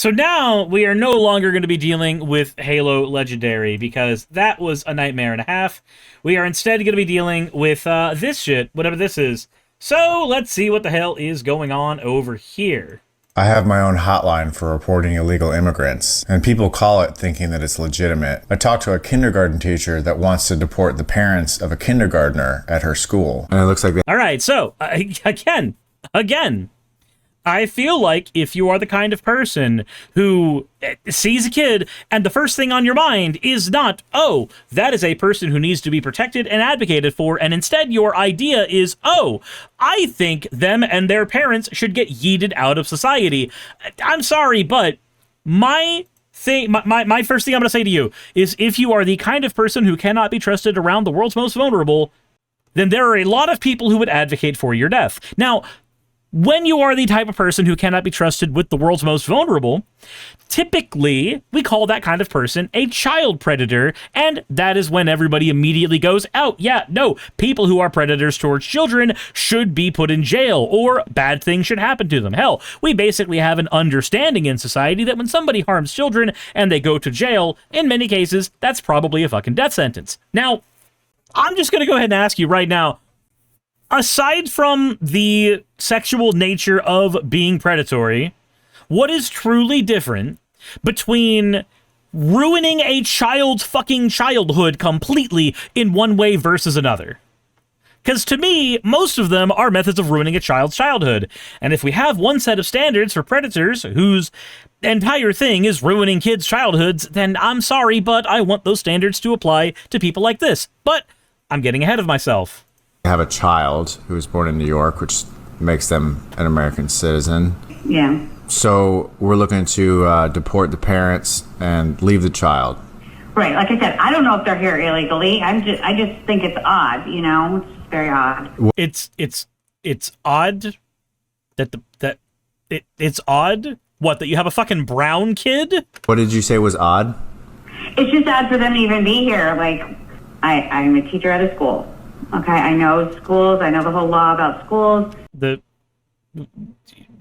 So now we are no longer going to be dealing with Halo Legendary because that was a nightmare and a half. We are instead going to be dealing with this shit, whatever this is. So let's see what the hell is going on over here. I have my own hotline for reporting illegal immigrants, and people call it thinking that it's legitimate. I talked to a kindergarten teacher that wants to deport the parents of a kindergartner at her school, and it looks like they— All right, so again, I feel like if you are the kind of person who sees a kid and the first thing on your mind is not, oh, that is a person who needs to be protected and advocated for, and instead your idea is, oh, I think them and their parents should get yeeted out of society. I'm sorry, but my first thing I'm going to say to you is if you are the kind of person who cannot be trusted around the world's most vulnerable, then there are a lot of people who would advocate for your death. Now, when you are the type of person who cannot be trusted with the world's most vulnerable, typically we call that kind of person a child predator, and that is when everybody immediately goes, oh, yeah, no, people who are predators towards children should be put in jail, or bad things should happen to them. Hell, we basically have an understanding in society that when somebody harms children and they go to jail, in many cases, that's probably a fucking death sentence. Now, I'm just going to go ahead and ask you right now, aside from the sexual nature of being predatory, what is truly different between ruining a child's fucking childhood completely in one way versus another? Because to me, most of them are methods of ruining a child's childhood. And if we have one set of standards for predators whose entire thing is ruining kids' childhoods, then I'm sorry, but I want those standards to apply to people like this. But I'm getting ahead of myself. have a child who was born in New York, which makes them an American citizen. Yeah. So we're looking to deport the parents and leave the child. Right. Like I said, I don't know if they're here illegally. I just think it's odd. You know, it's very odd. It's odd it's odd. What, that you have a fucking brown kid? What did you say was odd? It's just odd for them to even be here. Like, I'm a teacher at a school. Okay, I know schools. I know the whole law about schools.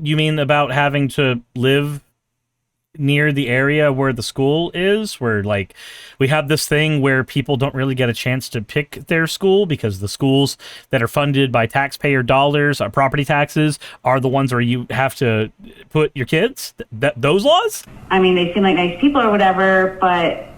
You mean about having to live near the area where the school is, where like we have this thing where people don't really get a chance to pick their school because the schools that are funded by taxpayer dollars, property taxes, are the ones where you have to put your kids? Those laws? I mean, they seem like nice people or whatever, but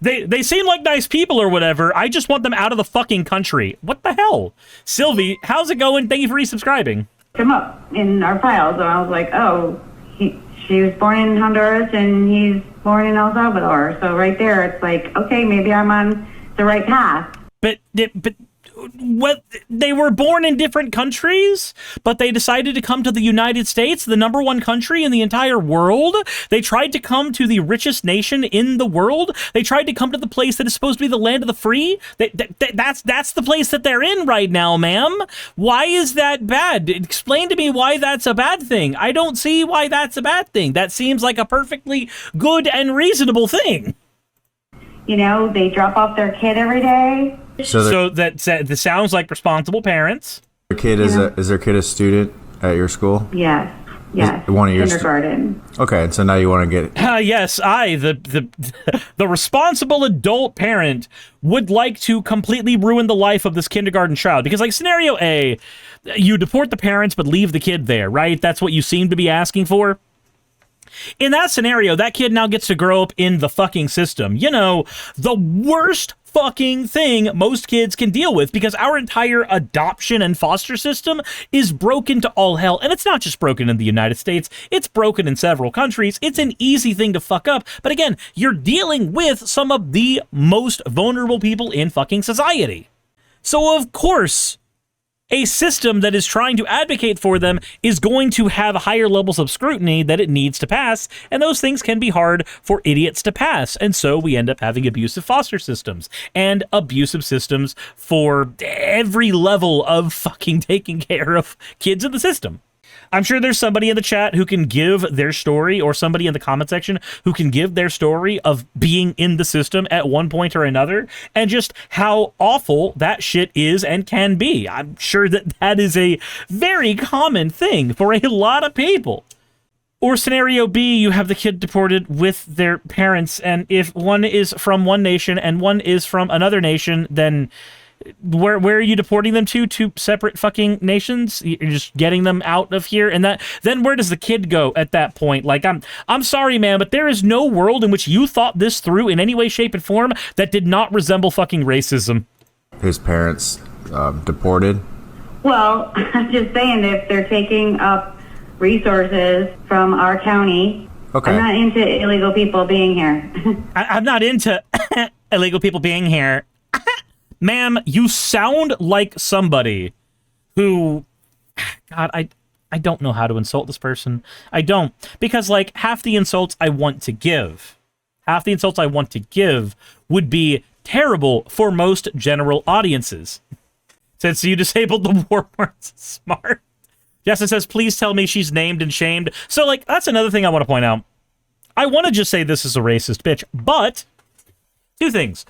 they seem like nice people or whatever. I just want them out of the fucking country. What the hell? Sylvie, how's it going? Thank you for resubscribing. Come up in our files, and I was like, oh, she was born in Honduras and he's born in El Salvador. So right there, it's like, okay, maybe I'm on the right path. But what, they were born in different countries, but they decided to come to the United States, the #1 country in the entire world. They tried to come to the richest nation in the world. They tried to come to the place that is supposed to be the land of the free. That's the place that they're in right now, ma'am. Why is that bad? Explain to me why that's a bad thing. I don't see why that's a bad thing. That seems like a perfectly good and reasonable thing. You know, they drop off their kid every day. So that sounds like responsible parents. Their kid is their kid a student at your school? Yes. One of your kindergarten. Okay, so now you want to get yes, the responsible adult parent would like to completely ruin the life of this kindergarten child, because like scenario A, you deport the parents but leave the kid there, right? That's what you seem to be asking for. In that scenario, that kid now gets to grow up in the fucking system. You know, the worst fucking thing most kids can deal with, because our entire adoption and foster system is broken to all hell. And it's not just broken in the United States, it's broken in several countries. It's an easy thing to fuck up. But again, you're dealing with some of the most vulnerable people in fucking society. So of course, a system that is trying to advocate for them is going to have higher levels of scrutiny that it needs to pass, and those things can be hard for idiots to pass, and so we end up having abusive foster systems, and abusive systems for every level of fucking taking care of kids in the system. I'm sure there's somebody in the chat who can give their story, or somebody in the comment section who can give their story of being in the system at one point or another, and just how awful that shit is and can be. I'm sure that is a very common thing for a lot of people. Or scenario B, you have the kid deported with their parents, and if one is from one nation and one is from another nation, then where are you deporting them to? Two separate fucking nations? You're just getting them out of here, and then where does the kid go at that point? Like, I'm sorry, man, but there is no world in which you thought this through in any way, shape, and form that did not resemble fucking racism. His parents deported? Well, I'm just saying that if they're taking up resources from our county, Okay. I'm not into illegal people being here. I'm not into illegal people being here. Ma'am, you sound like somebody who, God, I don't know how to insult this person. I don't. Because, like, half the insults I want to give would be terrible for most general audiences. Since you disabled the war words, smart. Justin says, please tell me she's named and shamed. So, like, that's another thing I want to point out. I want to just say this is a racist bitch, but two things.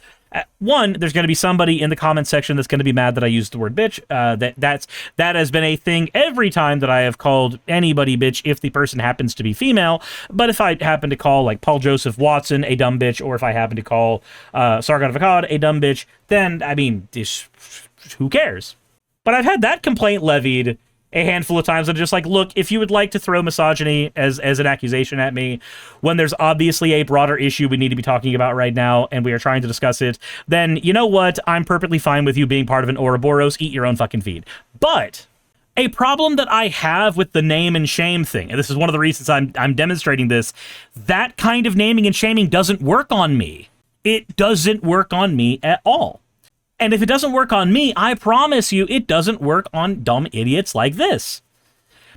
One, there's going to be somebody in the comment section that's going to be mad that I used the word bitch. That has been a thing every time that I have called anybody bitch if the person happens to be female. But if I happen to call, like, Paul Joseph Watson a dumb bitch, or if I happen to call Sargon of Akkad a dumb bitch, then, I mean, who cares? But I've had that complaint levied a handful of times. I'm just like, look, if you would like to throw misogyny as an accusation at me when there's obviously a broader issue we need to be talking about right now and we are trying to discuss it, then you know what? I'm perfectly fine with you being part of an Ouroboros. Eat your own fucking feed. But a problem that I have with the name and shame thing, and this is one of the reasons I'm demonstrating this, that kind of naming and shaming doesn't work on me. It doesn't work on me at all. And if it doesn't work on me, I promise you it doesn't work on dumb idiots like this.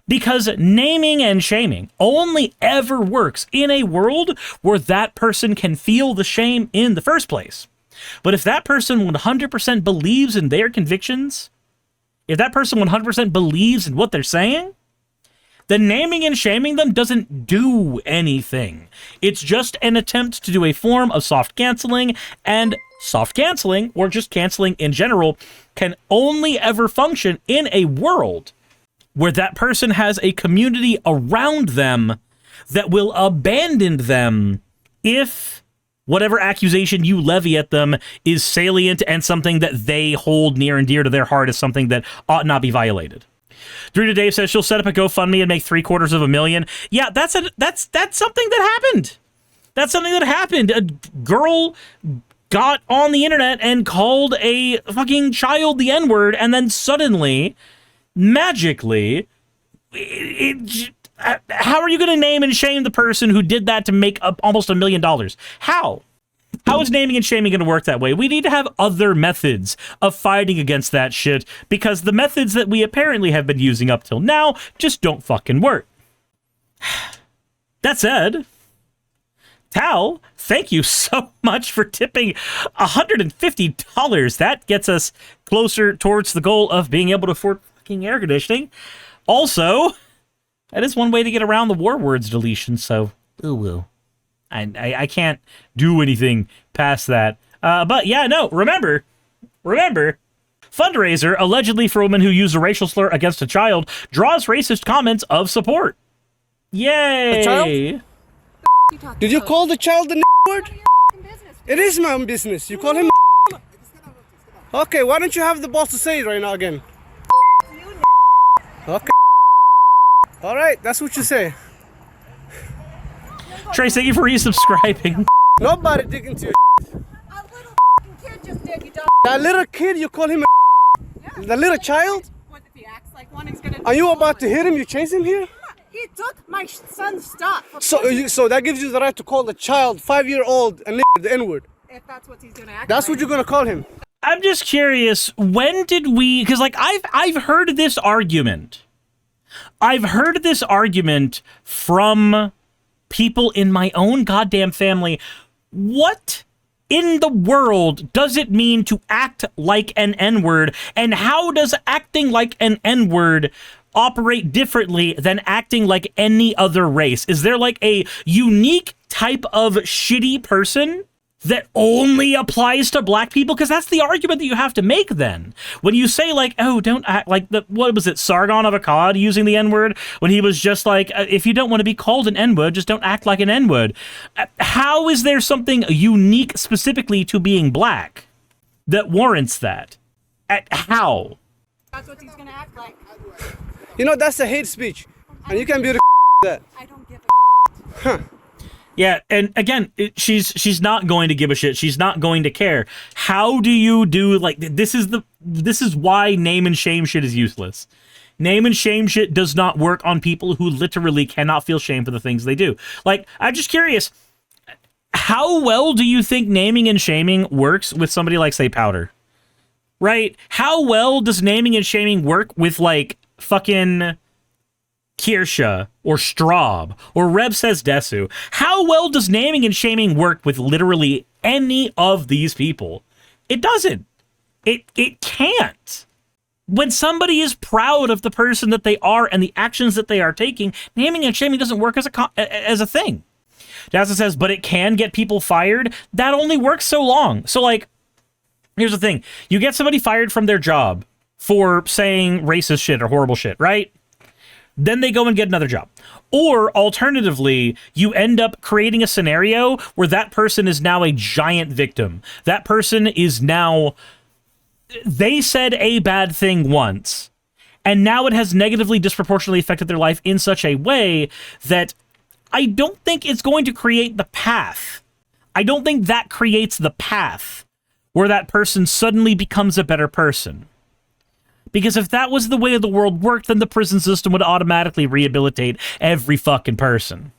Because naming and shaming only ever works in a world where that person can feel the shame in the first place. But if that person 100% believes in their convictions, if that person 100% believes in what they're saying, then naming and shaming them doesn't do anything. It's just an attempt to do a form of soft canceling, and soft canceling, or just canceling in general, can only ever function in a world where that person has a community around them that will abandon them if whatever accusation you levy at them is salient and something that they hold near and dear to their heart as something that ought not be violated. Drew to Dave says she'll set up a GoFundMe and make $750,000. Yeah, that's something that happened. That's something that happened. A girl got on the internet and called a fucking child the N-word, and then suddenly, magically, how are you going to name and shame the person who did that to make up almost $1 million? How? How is naming and shaming going to work that way? We need to have other methods of fighting against that shit, because the methods that we apparently have been using up till now just don't fucking work. That said, Tal, thank you so much for tipping $150. That gets us closer towards the goal of being able to afford fucking air conditioning. Also, that is one way to get around the war words deletion, so ooh. I can't do anything past that. But yeah, no, remember, fundraiser allegedly for women who use a racial slur against a child draws racist comments of support. Yay! A child? Did you call the child the word? It is my own business. You call him. Okay, why don't you have the balls to say it right now again? Okay. All right, that's what you say. Trace, thank you for resubscribing. Nobody digging to your. A little kid just did, you That little kid, you call him a. Yeah. The little child? What if he acts like one, he's gonna Are you about to hit him? You chase him here? He took my son's stuff. So that gives you the right to call the child 5-year-old and the N-word. If that's what he's gonna act That's like. what you're gonna call him. I'm just curious, when did we, because like I've heard this argument. I've heard this argument from people in my own goddamn family. What in the world does it mean to act like an N-word, and how does acting like an N-word operate differently than acting like any other race? Is there like a unique type of shitty person that only applies to black people? Because that's the argument that you have to make then. When you say, like, oh, don't act like what was it, Sargon of Akkad using the N-word? When he was just like, if you don't want to be called an N-word, just don't act like an N-word. How is there something unique specifically to being black that warrants that? How? That's what he's gonna act like. You know, that's a hate speech. And you can be that. I don't give a Huh. Yeah, and again, she's not going to give a shit. She's not going to care. How do you do, like, this is why name and shame shit is useless. Name and shame shit does not work on people who literally cannot feel shame for the things they do. Like, I'm just curious, how well do you think naming and shaming works with somebody like, say, Powder? Right? How well does naming and shaming work with, like, fucking Kirsha or Straub or Reb Says Desu? How well does naming and shaming work with literally any of these people? It doesn't. It can't. When somebody is proud of the person that they are and the actions that they are taking, naming and shaming doesn't work as a thing. Jazza says, but it can get people fired. That only works so long. So, like, here's the thing. You get somebody fired from their job for saying racist shit or horrible shit, right? Then they go and get another job. Or alternatively, you end up creating a scenario where that person is now a giant victim. That person is now, they said a bad thing once, and now it has negatively disproportionately affected their life in such a way that I don't think it's going to create the path. I don't think that creates the path where that person suddenly becomes a better person. Because if that was the way the world worked, then the prison system would automatically rehabilitate every fucking person.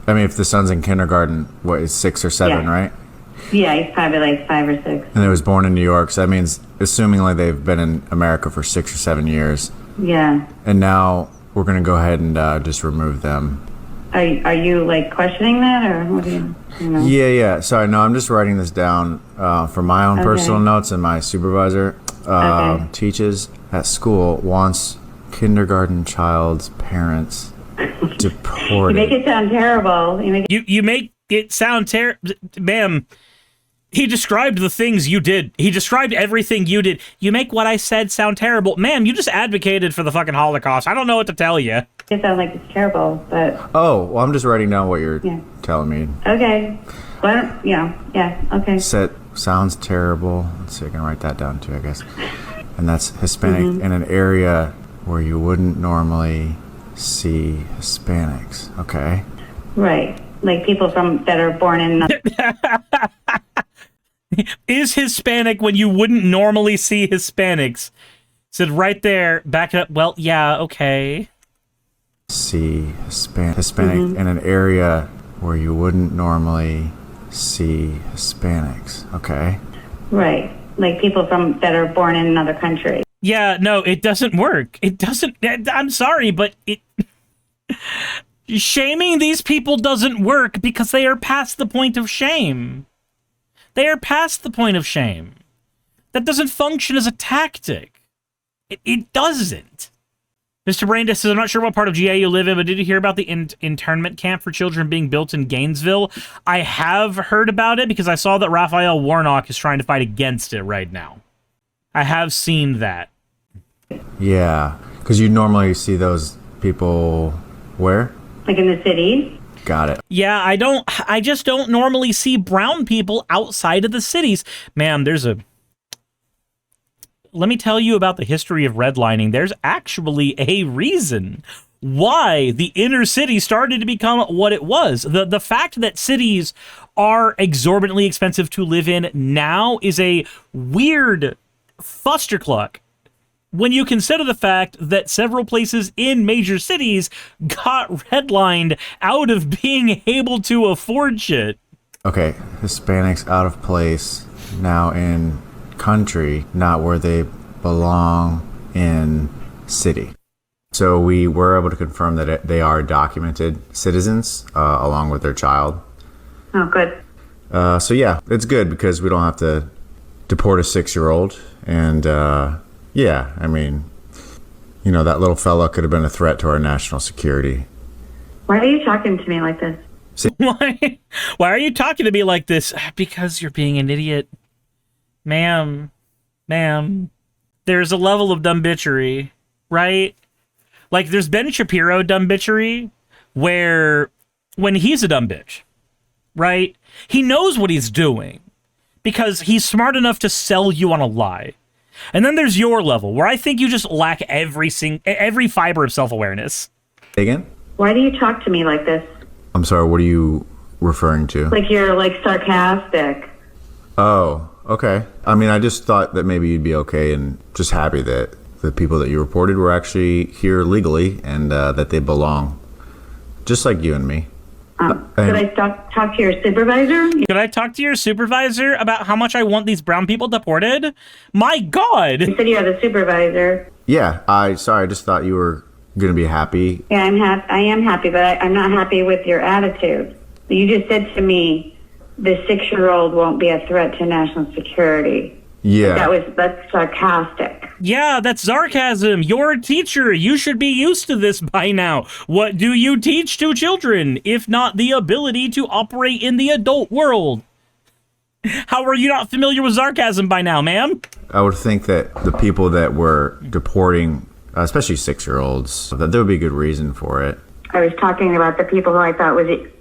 I mean, if the son's in kindergarten, what, is 6 or 7, Yeah. right? Yeah, he's probably like 5 or 6. And he was born in New York, so that means, assumingly, they've been in America for 6 or 7 years. Yeah. And now we're going to go ahead and just remove them. Are you like questioning that, or what do you know? Yeah. Sorry, no, I'm just writing this down for my own personal notes, and my supervisor teaches at school wants kindergarten child's parents deported. You make it sound terrible. You make it sound terrible. Ma'am, he described the things you did. He described everything you did. You make what I said sound terrible. Ma'am, you just advocated for the fucking Holocaust. I don't know what to tell you. It sounds like it's terrible, but... Oh, well, I'm just writing down what you're telling me. Okay. Well, yeah, okay. Sounds terrible. Let's see, I can write that down too, I guess. And that's Hispanic in an area where you wouldn't normally see Hispanics. Okay. Right. Like people that are born in... Is Hispanic when you wouldn't normally see Hispanics? Said right there, back it up. Well, yeah, okay. See Hispanic in an area where you wouldn't normally see Hispanics. Okay. Right. Like people that are born in another country. Yeah, no, it doesn't work. It doesn't. I'm sorry, but shaming these people doesn't work because they are past the point of shame. They are past the point of shame. That doesn't function as a tactic. It doesn't. Mr. Braindead says, I'm not sure what part of GA you live in, but did you hear about the internment camp for children being built in Gainesville? I have heard about it because I saw that Raphael Warnock is trying to fight against it right now. I have seen that. Yeah, because you normally see those people where? Like in the cities? Got it. Yeah, I just don't normally see brown people outside of the cities. Ma'am, let me tell you about the history of redlining. There's actually a reason why the inner city started to become what it was. The fact that cities are exorbitantly expensive to live in now is a weird fustercluck when you consider the fact that several places in major cities got redlined out of being able to afford shit. Okay, Hispanics out of place, now in country, not where they belong in city. So we were able to confirm that they are documented citizens along with their child. Oh, good. So yeah, it's good because we don't have to deport a 6-year-old. And yeah, I mean, you know, that little fella could have been a threat to our national security. Why are you talking to me like this? Why are you talking to me like this? Because you're being an idiot. Ma'am. There's a level of dumb bitchery, right? Like, there's Ben Shapiro dumb bitchery, where when he's a dumb bitch, right? He knows what he's doing because he's smart enough to sell you on a lie. And then there's your level, where I think you just lack every fiber of self-awareness. Again? Why do you talk to me like this? I'm sorry, what are you referring to? Like you're like sarcastic. Oh, okay. I mean, I just thought that maybe you'd be okay and just happy that the people that you reported were actually here legally and that they belong. Just like you and me. Could I talk to your supervisor? Could I talk to your supervisor about how much I want these brown people deported? My God! You said you're the supervisor. Yeah, I just thought you were going to be happy. Yeah, I am happy, but I'm not happy with your attitude. You just said to me, the 6-year-old won't be a threat to national security. Yeah. That's sarcastic. Yeah, that's sarcasm. You're a teacher. You should be used to this by now. What do you teach to children, if not the ability to operate in the adult world? How are you not familiar with sarcasm by now, ma'am? I would think that the people that were deporting, especially 6-year-olds, that there would be good reason for it. I was talking about the people who I thought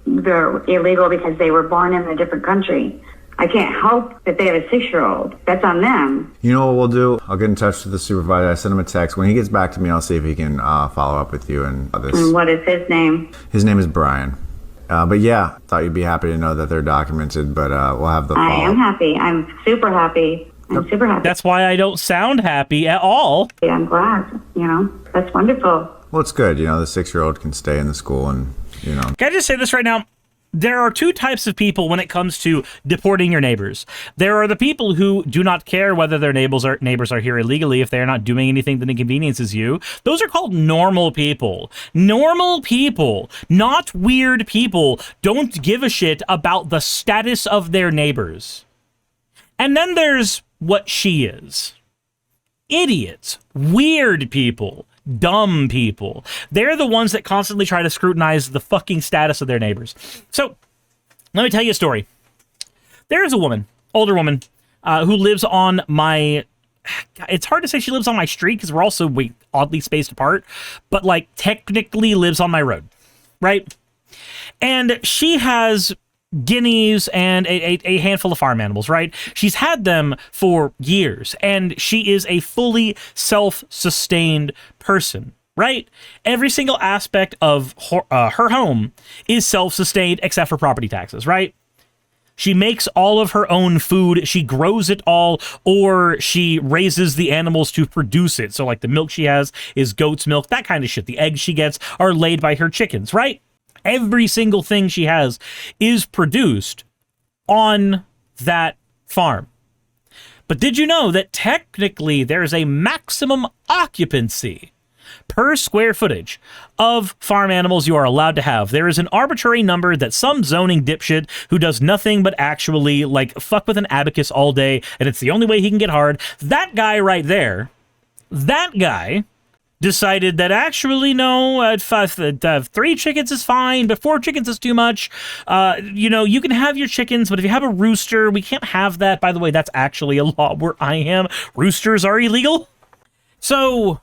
they're illegal because they were born in a different country. I can't help that they have a 6-year-old. That's on them. You know what we'll do? I'll get in touch with the supervisor. I send him a text. When he gets back to me, I'll see if he can follow up with you and this. And what is his name? His name is Brian. But yeah, thought you'd be happy to know that they're documented, but we'll have the I am happy. I'm super happy. I'm super happy. That's why I don't sound happy at all. Yeah, I'm glad. That's wonderful. Well, it's good. The 6-year-old can stay in the school and, Can I just say this right now? There are two types of people when it comes to deporting your neighbors. There are the people who do not care whether their neighbors are here illegally if they are not doing anything that inconveniences you. Those are called normal people. Normal people, not weird people, don't give a shit about the status of their neighbors. And then there's what she is. Idiots, weird people, dumb people. They're the ones that constantly try to scrutinize the fucking status of their neighbors. So, let me tell you a story. There's a woman, older woman, who lives on my... It's hard to say she lives on my street because we're also oddly spaced apart, but technically lives on my road, right? And she has guineas and a handful of farm animals, right? She's had them for years, and she is a fully self-sustained person, right? Every single aspect of her home is self-sustained except for property taxes, right? She makes all of her own food, she grows it all, or she raises the animals to produce it. So the milk she has is goat's milk, that kind of shit. The eggs she gets are laid by her chickens, right? Every single thing she has is produced on that farm. But did you know that technically there's a maximum occupancy per square footage of farm animals you are allowed to have? There is an arbitrary number that some zoning dipshit who does nothing but actually fuck with an abacus all day, and it's the only way he can get hard. That guy right there, that guy decided that actually, no, 3 chickens is fine, but 4 chickens is too much. You can have your chickens, but if you have a rooster, we can't have that. By the way, that's actually a law where I am. Roosters are illegal. So,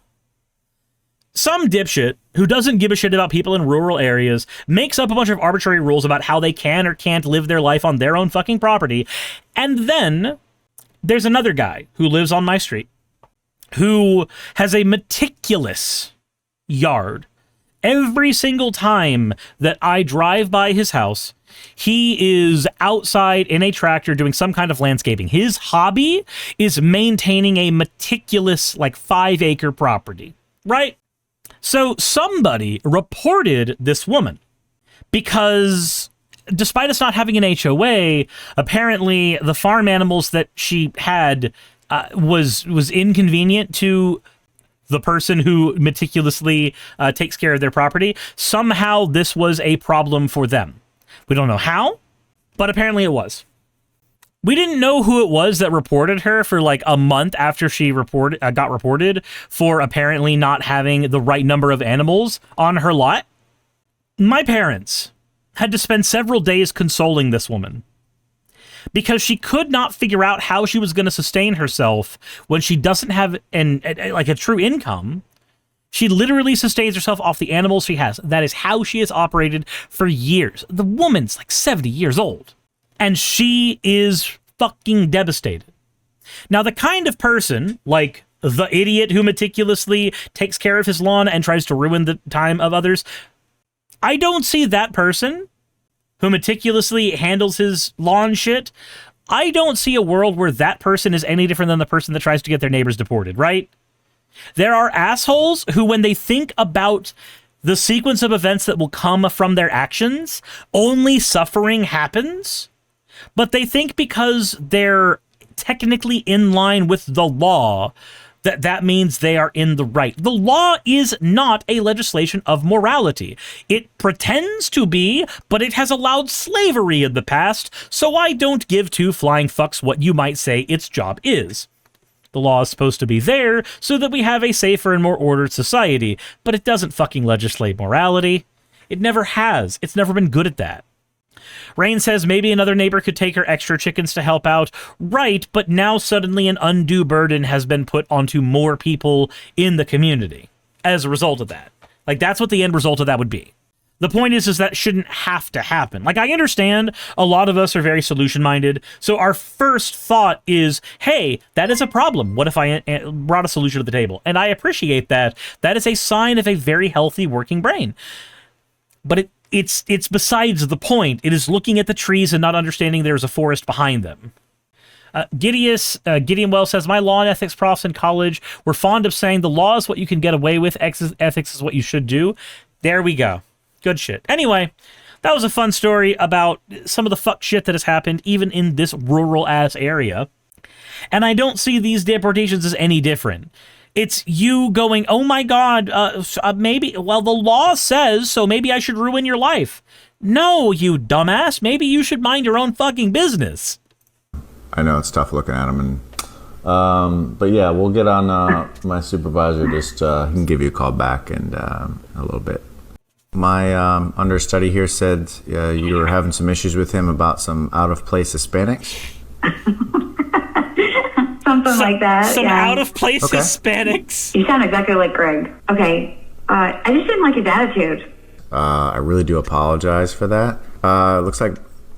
some dipshit who doesn't give a shit about people in rural areas makes up a bunch of arbitrary rules about how they can or can't live their life on their own fucking property. And then there's another guy who lives on my street who has a meticulous yard. Every single time that I drive by his house, he is outside in a tractor doing some kind of landscaping. His hobby is maintaining a meticulous 5-acre property, right? So somebody reported this woman because despite us not having an HOA, apparently the farm animals that she had was inconvenient to the person who meticulously takes care of their property. Somehow this was a problem for them. We don't know how, but apparently it was. We didn't know who it was that reported her for a month after she got reported for apparently not having the right number of animals on her lot. My parents had to spend several days consoling this woman because she could not figure out how she was going to sustain herself when she doesn't have a true income. She literally sustains herself off the animals she has. That is how she has operated for years. The woman's like 70 years old, and she is fucking devastated. Now, the kind of person, like the idiot who meticulously takes care of his lawn and tries to ruin the time of others, I don't see that person who meticulously handles his lawn shit. I don't see a world where that person is any different than the person that tries to get their neighbors deported, right? There are assholes who, when they think about the sequence of events that will come from their actions, only suffering happens, but they think because they're technically in line with the law, that means they are in the right. The law is not a legislation of morality. It pretends to be, but it has allowed slavery in the past, so I don't give two flying fucks what you might say its job is. The law is supposed to be there so that we have a safer and more ordered society, but it doesn't fucking legislate morality. It never has. It's never been good at that. Rain says maybe another neighbor could take her extra chickens to help out. Right, but now suddenly an undue burden has been put onto more people in the community as a result of that. Like, that's what the end result of that would be. The point is that shouldn't have to happen. Like, I understand a lot of us are very solution-minded, so our first thought is, hey, that is a problem. What if I brought a solution to the table? And I appreciate that. That is a sign of a very healthy working brain. But it's besides the point. It is looking at the trees and not understanding there's a forest behind them. Gideon Wells says, my law and ethics profs in college were fond of saying the law is what you can get away with, ethics is what you should do. There we go. Good shit. Anyway, that was a fun story about some of the fuck shit that has happened even in this rural-ass area. And I don't see these deportations as any different. It's you going, oh my god, maybe, well, the law says, so maybe I should ruin your life. No, you dumbass. Maybe you should mind your own fucking business. I know it's tough looking at them, but yeah, we'll get on my supervisor. Just he can give you a call back in a little bit. My understudy here said you were having some issues with him about some out-of-place Hispanics. Something like that. Some yeah. out-of-place Hispanics. You sound exactly like Greg. Okay. I just didn't like his attitude. I really do apologize for that. Looks like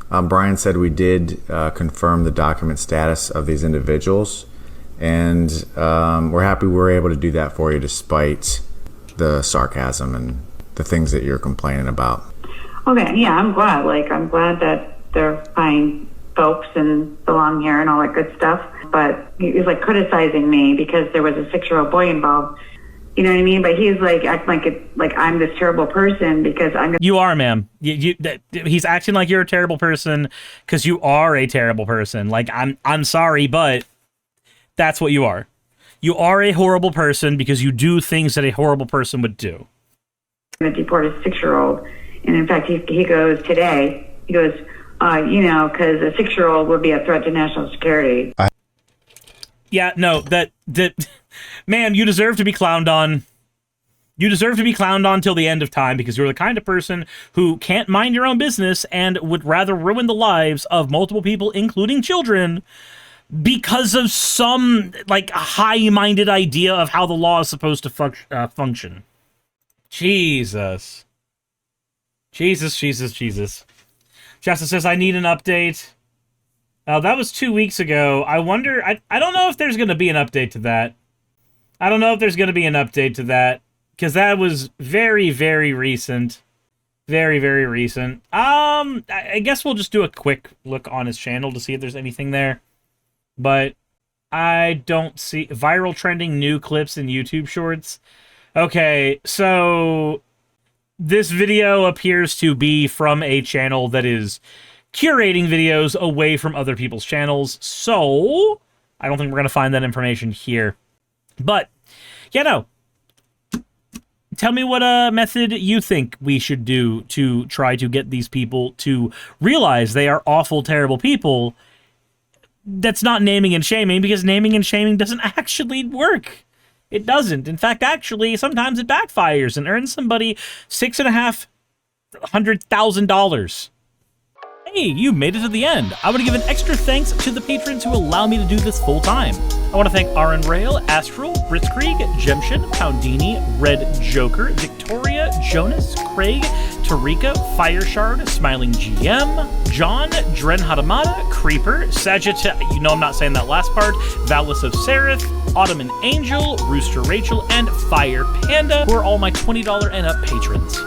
Brian said we did confirm the document status of these individuals, and we're happy we were able to do that for you despite the sarcasm and the things that you're complaining about. Okay, yeah, I'm glad. I'm glad that they're fine folks and belong here and all that good stuff. But he was criticizing me because there was a 6-year-old boy involved. You know what I mean? But he's acting like I'm this terrible person because I'm. You are, ma'am. He's acting like you're a terrible person because you are a terrible person. I'm sorry, but that's what you are. You are a horrible person because you do things that a horrible person would do. To deport a 6-year-old, and in fact, he goes today. He goes, because a 6-year-old would be a threat to national security. Yeah, no, that, ma'am, you deserve to be clowned on. You deserve to be clowned on till the end of time because you're the kind of person who can't mind your own business and would rather ruin the lives of multiple people, including children, because of some high-minded idea of how the law is supposed to function. Jesus. Jesus. Justin says, I need an update. That was 2 weeks ago. I wonder, I don't know if there's going to be an update to that. Because that was very, very recent. Very, very recent. I guess we'll just do a quick look on his channel to see if there's anything there. But I don't see viral trending new clips in YouTube Shorts. Okay, so this video appears to be from a channel that is curating videos away from other people's channels, so I don't think we're going to find that information here. But, tell me what method you think we should do to try to get these people to realize they are awful, terrible people. That's not naming and shaming, because naming and shaming doesn't actually work. It doesn't. In fact, actually, sometimes it backfires and earns somebody 6.5 $100,000. Hey, you made it to the end. I want to give an extra thanks to the patrons who allow me to do this full time. I want to thank Aaron Rail, Astral, Britzkrieg, Jemshin, Poundini, Red Joker, Victoria, Jonas, Craig, Tarika, Fireshard, Smiling GM, John, Dren Hadamada, Creeper, Sagitta, you know I'm not saying that last part, Valis of Seraph, Ottoman Angel, Rooster Rachel, and Fire Panda, who are all my $20 and up patrons.